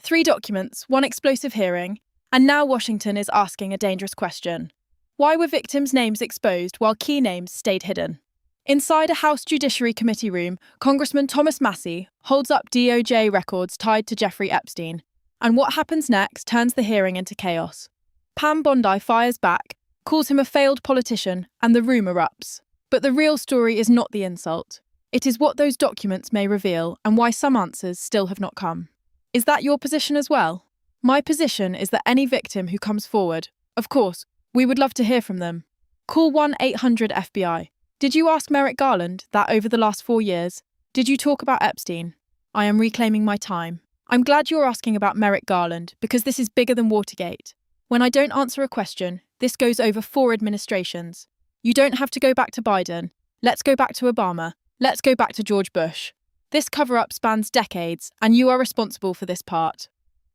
3 documents, 1 explosive hearing, and now Washington is asking a dangerous question. Why were victims' names exposed while key names stayed hidden? Inside a House Judiciary Committee room, Congressman Thomas Massie holds up DOJ records tied to Jeffrey Epstein, and what happens next turns the hearing into chaos. Pam Bondi fires back, calls him a failed politician, and the room erupts. But the real story is not the insult. It is what those documents may reveal and why some answers still have not come. Is that your position as well? My position is that any victim who comes forward, of course, we would love to hear from them. Call 1-800-FBI. Did you ask Merrick Garland that over the last 4 years? Did you talk about Epstein? I am reclaiming my time. I'm glad you're asking about Merrick Garland because this is bigger than Watergate. When I don't answer a question, this goes over 4 administrations. You don't have to go back to Biden. Let's go back to Obama. Let's go back to George Bush. This cover-up spans decades, and you are responsible for this part.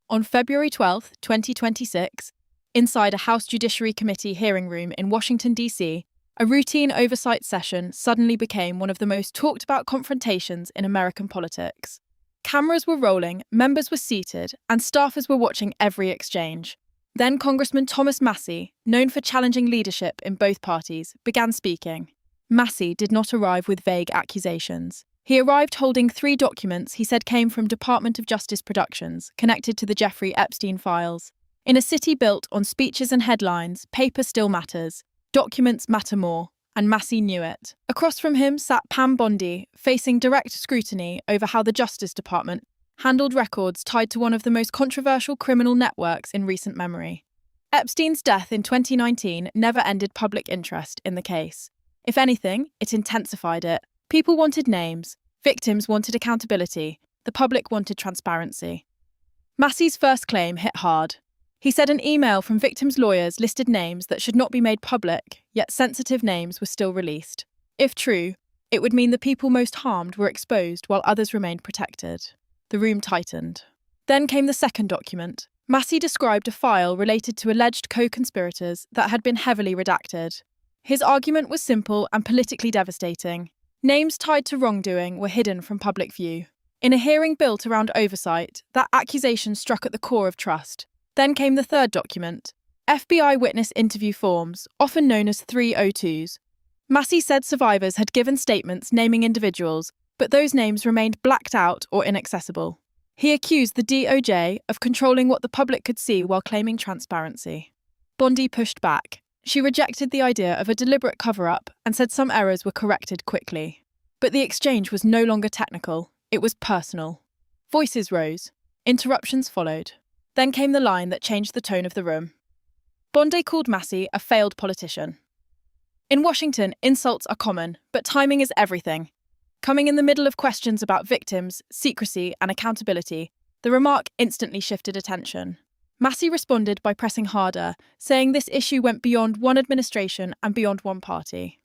On February 12, 2026, inside a House Judiciary Committee hearing room in Washington, D.C., a routine oversight session suddenly became one of the most talked-about confrontations in American politics. Cameras were rolling, members were seated, and staffers were watching every exchange. Then Congressman Thomas Massie, known for challenging leadership in both parties, began speaking. Massie did not arrive with vague accusations. He arrived holding 3 documents he said came from Department of Justice productions connected to the Jeffrey Epstein files. In a city built on speeches and headlines, paper still matters. Documents matter more, and Massie knew it. Across from him sat Pam Bondi, facing direct scrutiny over how the Justice Department handled records tied to one of the most controversial criminal networks in recent memory. Epstein's death in 2019 never ended public interest in the case. If anything, it intensified it. People wanted names, victims wanted accountability, the public wanted transparency. Massie's first claim hit hard. He said an email from victims' lawyers listed names that should not be made public, yet sensitive names were still released. If true, it would mean the people most harmed were exposed while others remained protected. The room tightened. Then came the second document. Massie described a file related to alleged co-conspirators that had been heavily redacted. His argument was simple and politically devastating. Names tied to wrongdoing were hidden from public view. In a hearing built around oversight, that accusation struck at the core of trust. Then came the third document, FBI witness interview forms, often known as 302s. Massie said survivors had given statements naming individuals, but those names remained blacked out or inaccessible. He accused the DOJ of controlling what the public could see while claiming transparency. Bondi pushed back. She rejected the idea of a deliberate cover-up and said some errors were corrected quickly. But the exchange was no longer technical, it was personal. Voices rose. Interruptions followed. Then came the line that changed the tone of the room. Bondi called Massie a failed politician. In Washington, insults are common, but timing is everything. Coming in the middle of questions about victims, secrecy, and accountability, the remark instantly shifted attention. Massie responded by pressing harder, saying this issue went beyond one administration and beyond one party.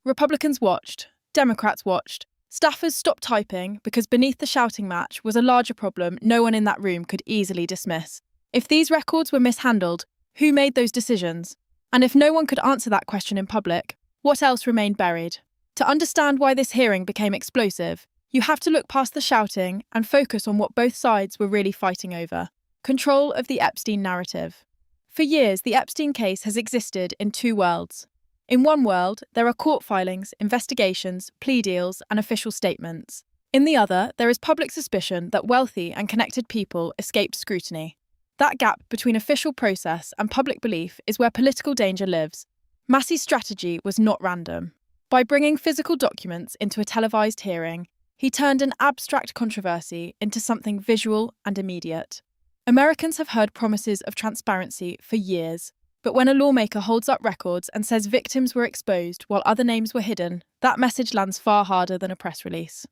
Republicans watched, Democrats watched. Staffers stopped typing because beneath the shouting match was a larger problem no one in that room could easily dismiss. If these records were mishandled, who made those decisions? And if no one could answer that question in public, what else remained buried? To understand why this hearing became explosive, you have to look past the shouting and focus on what both sides were really fighting over: control of the Epstein narrative. For years, the Epstein case has existed in 2 worlds. In one world, there are court filings, investigations, plea deals, and official statements. In the other, there is public suspicion that wealthy and connected people escaped scrutiny. That gap between official process and public belief is where political danger lives. Massie's strategy was not random. By bringing physical documents into a televised hearing, he turned an abstract controversy into something visual and immediate. Americans have heard promises of transparency for years. But when a lawmaker holds up records and says victims were exposed while other names were hidden, that message lands far harder than a press release.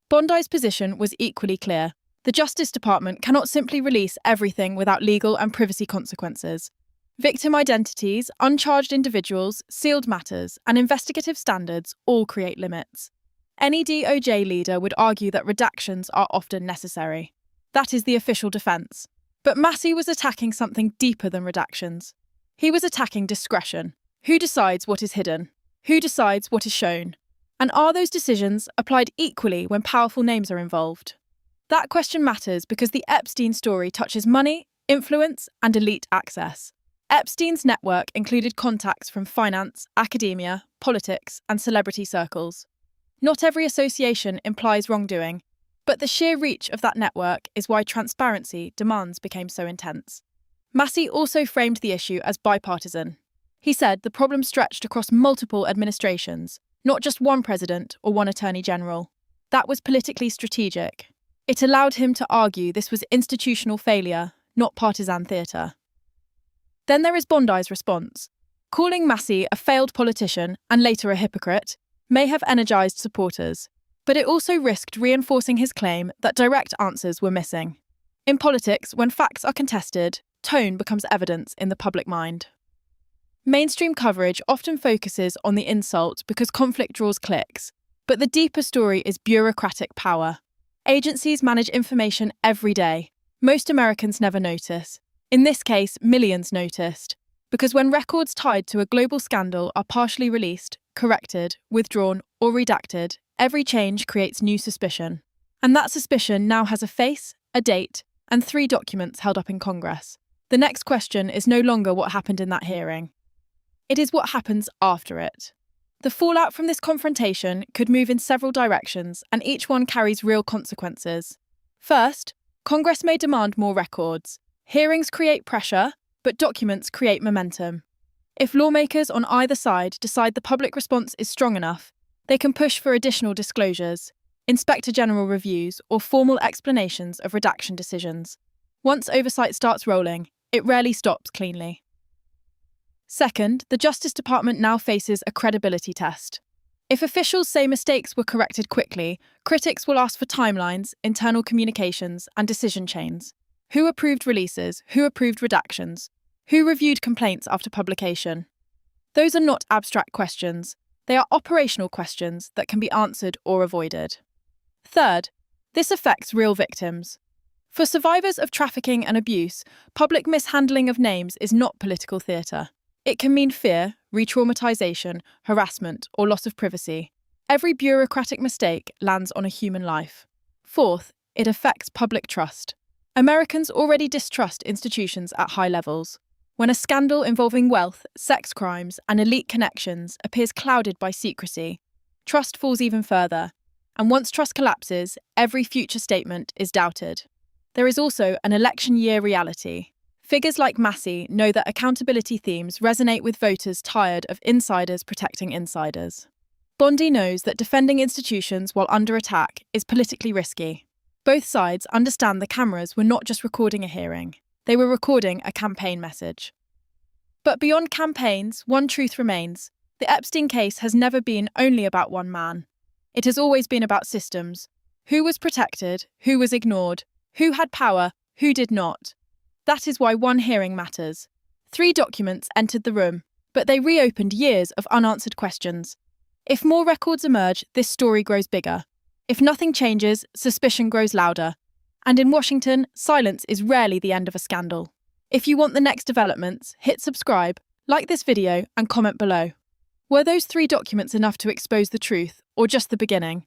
Bondi's position was equally clear. The Justice Department cannot simply release everything without legal and privacy consequences. Victim identities, uncharged individuals, sealed matters, and investigative standards all create limits. Any DOJ leader would argue that redactions are often necessary. That is the official defense. But Massie was attacking something deeper than redactions. He was attacking discretion. Who decides what is hidden? Who decides what is shown? And are those decisions applied equally when powerful names are involved? That question matters because the Epstein story touches money, influence, and elite access. Epstein's network included contacts from finance, academia, politics, and celebrity circles. Not every association implies wrongdoing, but the sheer reach of that network is why transparency demands became so intense. Massie also framed the issue as bipartisan. He said the problem stretched across multiple administrations, not just one president or one attorney general. That was politically strategic. It allowed him to argue this was institutional failure, not partisan theatre. Then there is Bondi's response. Calling Massie a failed politician and later a hypocrite may have energised supporters, but it also risked reinforcing his claim that direct answers were missing. In politics, when facts are contested, tone becomes evidence in the public mind. Mainstream coverage often focuses on the insult because conflict draws clicks, but the deeper story is bureaucratic power. Agencies manage information every day. Most Americans never notice. In this case, millions noticed, because when records tied to a global scandal are partially released, corrected, withdrawn, or redacted, every change creates new suspicion. And that suspicion now has a face, a date, and 3 documents held up in Congress. The next question is no longer what happened in that hearing. It is what happens after it. The fallout from this confrontation could move in several directions, and each one carries real consequences. First, Congress may demand more records. Hearings create pressure, but documents create momentum. If lawmakers on either side decide the public response is strong enough, they can push for additional disclosures, Inspector General reviews, or formal explanations of redaction decisions. Once oversight starts rolling, it rarely stops cleanly. Second, the Justice Department now faces a credibility test. If officials say mistakes were corrected quickly, critics will ask for timelines, internal communications, and decision chains. Who approved releases? Who approved redactions? Who reviewed complaints after publication? Those are not abstract questions. They are operational questions that can be answered or avoided. Third, this affects real victims. For survivors of trafficking and abuse, public mishandling of names is not political theatre. It can mean fear, re-traumatization, harassment, or loss of privacy. Every bureaucratic mistake lands on a human life. Fourth, it affects public trust. Americans already distrust institutions at high levels. When a scandal involving wealth, sex crimes, and elite connections appears clouded by secrecy, trust falls even further. And once trust collapses, every future statement is doubted. There is also an election year reality. Figures like Massie know that accountability themes resonate with voters tired of insiders protecting insiders. Bondi knows that defending institutions while under attack is politically risky. Both sides understand the cameras were not just recording a hearing, they were recording a campaign message. But beyond campaigns, one truth remains. The Epstein case has never been only about one man. It has always been about systems. Who was protected, who was ignored, who had power, who did not. That is why one hearing matters. 3 documents entered the room, but they reopened years of unanswered questions. If more records emerge, this story grows bigger. If nothing changes, suspicion grows louder. And in Washington, silence is rarely the end of a scandal. If you want the next developments, hit subscribe, like this video, and comment below. Were those 3 documents enough to expose the truth, or just the beginning?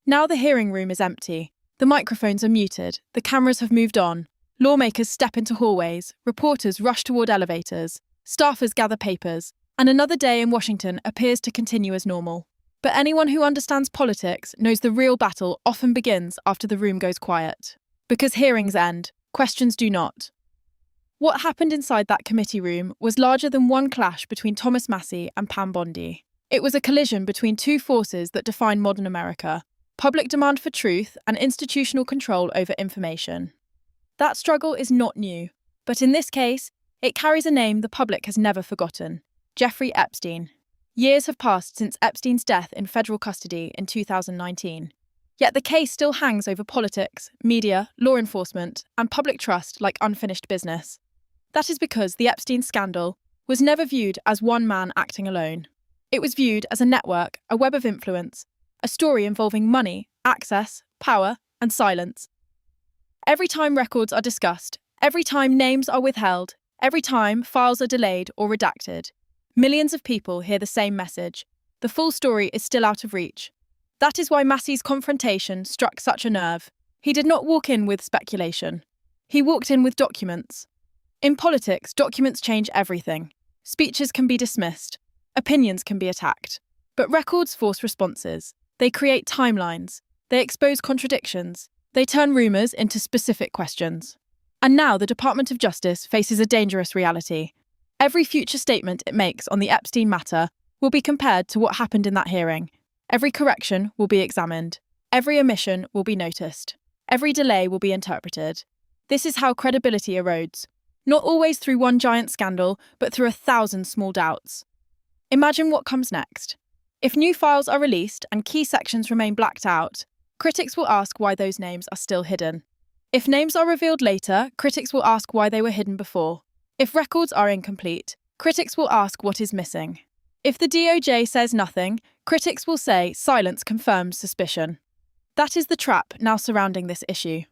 Now the hearing room is empty. The microphones are muted, the cameras have moved on. Lawmakers step into hallways, reporters rush toward elevators, staffers gather papers, and another day in Washington appears to continue as normal. But anyone who understands politics knows the real battle often begins after the room goes quiet. Because hearings end, questions do not. What happened inside that committee room was larger than one clash between Thomas Massie and Pam Bondi. It was a collision between 2 forces that define modern America: public demand for truth and institutional control over information. That struggle is not new, but in this case, it carries a name the public has never forgotten: Jeffrey Epstein. Years have passed since Epstein's death in federal custody in 2019. Yet the case still hangs over politics, media, law enforcement, and public trust like unfinished business. That is because the Epstein scandal was never viewed as one man acting alone. It was viewed as a network, a web of influence, a story involving money, access, power, and silence. Every time records are discussed, every time names are withheld, every time files are delayed or redacted, millions of people hear the same message: the full story is still out of reach. That is why Massie's confrontation struck such a nerve. He did not walk in with speculation. He walked in with documents. In politics, documents change everything. Speeches can be dismissed. Opinions can be attacked. But records force responses. They create timelines. They expose contradictions. They turn rumours into specific questions. And now the Department of Justice faces a dangerous reality. Every future statement it makes on the Epstein matter will be compared to what happened in that hearing. Every correction will be examined. Every omission will be noticed. Every delay will be interpreted. This is how credibility erodes, not always through one giant scandal, but through 1,000 small doubts. Imagine what comes next. If new files are released and key sections remain blacked out, critics will ask why those names are still hidden. If names are revealed later, critics will ask why they were hidden before. If records are incomplete, critics will ask what is missing. If the DOJ says nothing, critics will say silence confirms suspicion. That is the trap now surrounding this issue.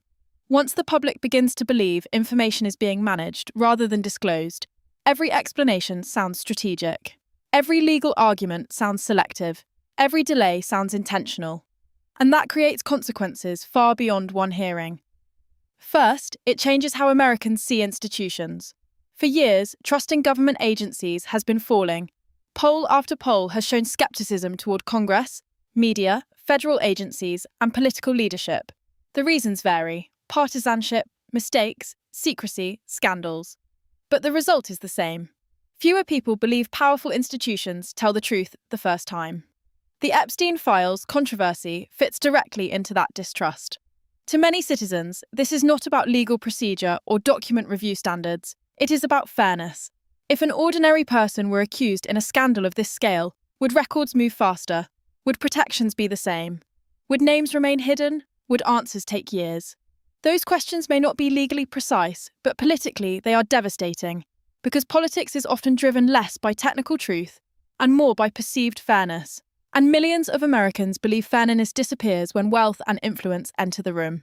Once the public begins to believe information is being managed rather than disclosed, every explanation sounds strategic. Every legal argument sounds selective. Every delay sounds intentional. And that creates consequences far beyond one hearing. First, it changes how Americans see institutions. For years, trust in government agencies has been falling. Poll after poll has shown skepticism toward Congress, media, federal agencies, and political leadership. The reasons vary: partisanship, mistakes, secrecy, scandals. But the result is the same. Fewer people believe powerful institutions tell the truth the first time. The Epstein files controversy fits directly into that distrust. To many citizens, this is not about legal procedure or document review standards. It is about fairness. If an ordinary person were accused in a scandal of this scale, would records move faster? Would protections be the same? Would names remain hidden? Would answers take years? Those questions may not be legally precise, but politically they are devastating, because politics is often driven less by technical truth and more by perceived fairness. And millions of Americans believe fairness disappears when wealth and influence enter the room.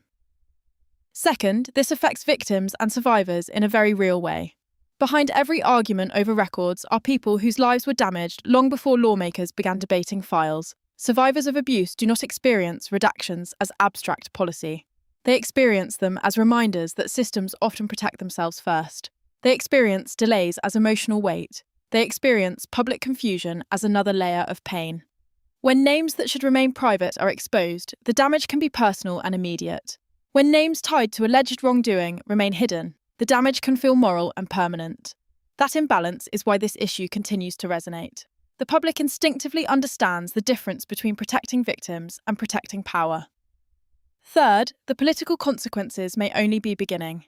Second, this affects victims and survivors in a very real way. Behind every argument over records are people whose lives were damaged long before lawmakers began debating files. Survivors of abuse do not experience redactions as abstract policy. They experience them as reminders that systems often protect themselves first. They experience delays as emotional weight. They experience public confusion as another layer of pain. When names that should remain private are exposed, the damage can be personal and immediate. When names tied to alleged wrongdoing remain hidden, the damage can feel moral and permanent. That imbalance is why this issue continues to resonate. The public instinctively understands the difference between protecting victims and protecting power. Third, the political consequences may only be beginning.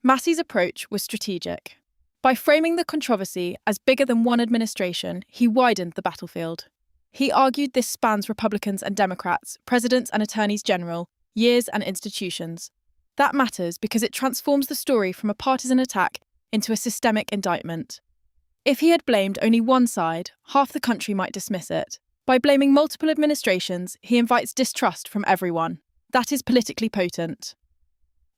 Massie's approach was strategic. By framing the controversy as bigger than one administration, he widened the battlefield. He argued this spans Republicans and Democrats, presidents and attorneys general, years and institutions. That matters because it transforms the story from a partisan attack into a systemic indictment. If he had blamed only one side, half the country might dismiss it. By blaming multiple administrations, he invites distrust from everyone. That is politically potent.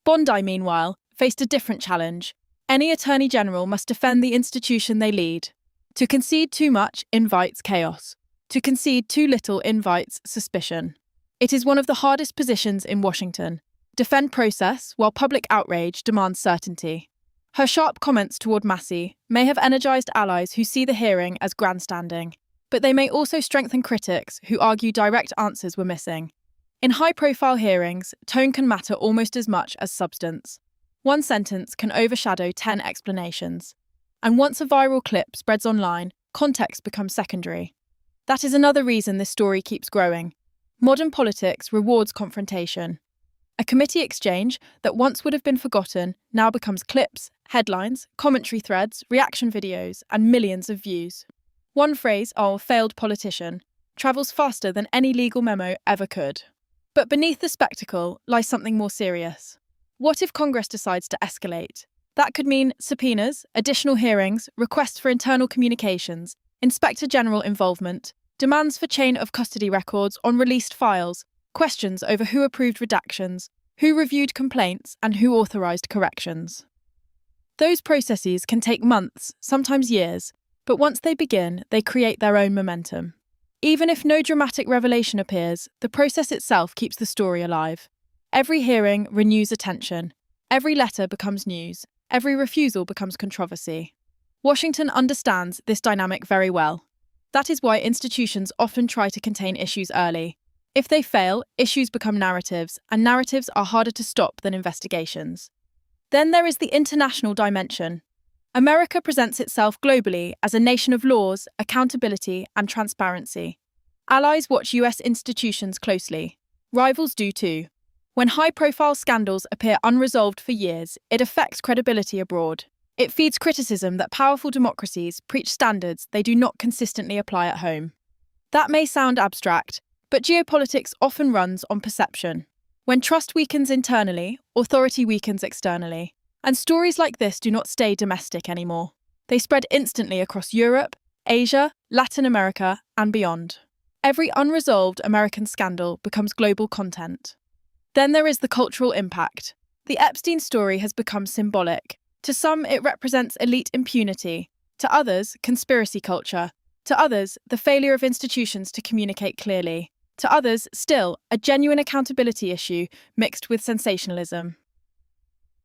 Bondi, meanwhile, faced a different challenge. Any attorney general must defend the institution they lead. To concede too much invites chaos. To concede too little invites suspicion. It is one of the hardest positions in Washington. Defend process while public outrage demands certainty. Her sharp comments toward Massie may have energized allies who see the hearing as grandstanding, but they may also strengthen critics who argue direct answers were missing. In high-profile hearings, tone can matter almost as much as substance. One sentence can overshadow 10 explanations. And once a viral clip spreads online, context becomes secondary. That is another reason this story keeps growing. Modern politics rewards confrontation. A committee exchange that once would have been forgotten now becomes clips, headlines, commentary threads, reaction videos, and millions of views. One phrase, "oh, failed politician," travels faster than any legal memo ever could. But beneath the spectacle lies something more serious. What if Congress decides to escalate? That could mean subpoenas, additional hearings, requests for internal communications, Inspector General involvement, demands for chain of custody records on released files, questions over who approved redactions, who reviewed complaints, and who authorised corrections. Those processes can take months, sometimes years, but once they begin, they create their own momentum. Even if no dramatic revelation appears, the process itself keeps the story alive. Every hearing renews attention. Every letter becomes news. Every refusal becomes controversy. Washington understands this dynamic very well. That is why institutions often try to contain issues early. If they fail, issues become narratives, and narratives are harder to stop than investigations. Then there is the international dimension. America presents itself globally as a nation of laws, accountability, and transparency. Allies watch US institutions closely. Rivals do too. When high-profile scandals appear unresolved for years, it affects credibility abroad. It feeds criticism that powerful democracies preach standards they do not consistently apply at home. That may sound abstract, but geopolitics often runs on perception. When trust weakens internally, authority weakens externally. And stories like this do not stay domestic anymore. They spread instantly across Europe, Asia, Latin America, and beyond. Every unresolved American scandal becomes global content. Then there is the cultural impact. The Epstein story has become symbolic. To some, it represents elite impunity. To others, conspiracy culture. To others, the failure of institutions to communicate clearly. To others, still, a genuine accountability issue mixed with sensationalism.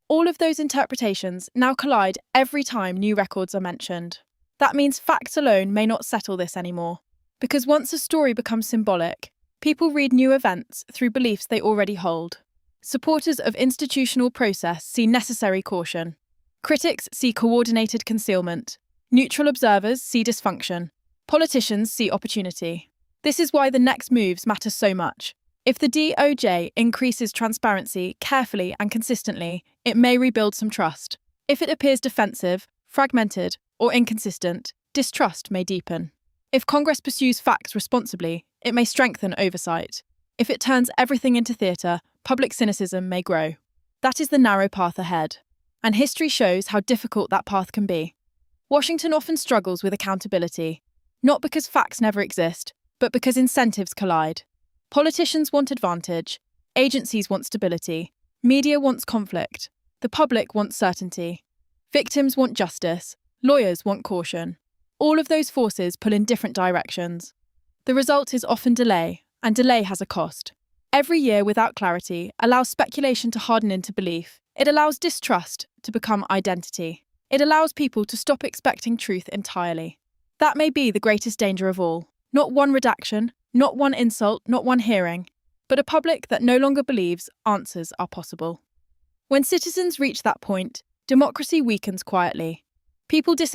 All of those interpretations now collide every time new records are mentioned. That means facts alone may not settle this anymore. Because once a story becomes symbolic, people read new events through beliefs they already hold. Supporters of institutional process see necessary caution. Critics see coordinated concealment. Neutral observers see dysfunction. Politicians see opportunity. This is why the next moves matter so much. If the DOJ increases transparency carefully and consistently, it may rebuild some trust. If it appears defensive, fragmented, or inconsistent, distrust may deepen. If Congress pursues facts responsibly, it may strengthen oversight. If it turns everything into theatre, public cynicism may grow. That is the narrow path ahead. And history shows how difficult that path can be. Washington often struggles with accountability, not because facts never exist, but because incentives collide. Politicians want advantage, agencies want stability, media wants conflict, the public wants certainty, victims want justice, lawyers want caution. All of those forces pull in different directions. The result is often delay, and delay has a cost. Every year without clarity allows speculation to harden into belief. It allows distrust to become identity. It allows people to stop expecting truth entirely. That may be the greatest danger of all. Not one redaction, not one insult, not one hearing, but a public that no longer believes answers are possible. When citizens reach that point, democracy weakens quietly. People disengage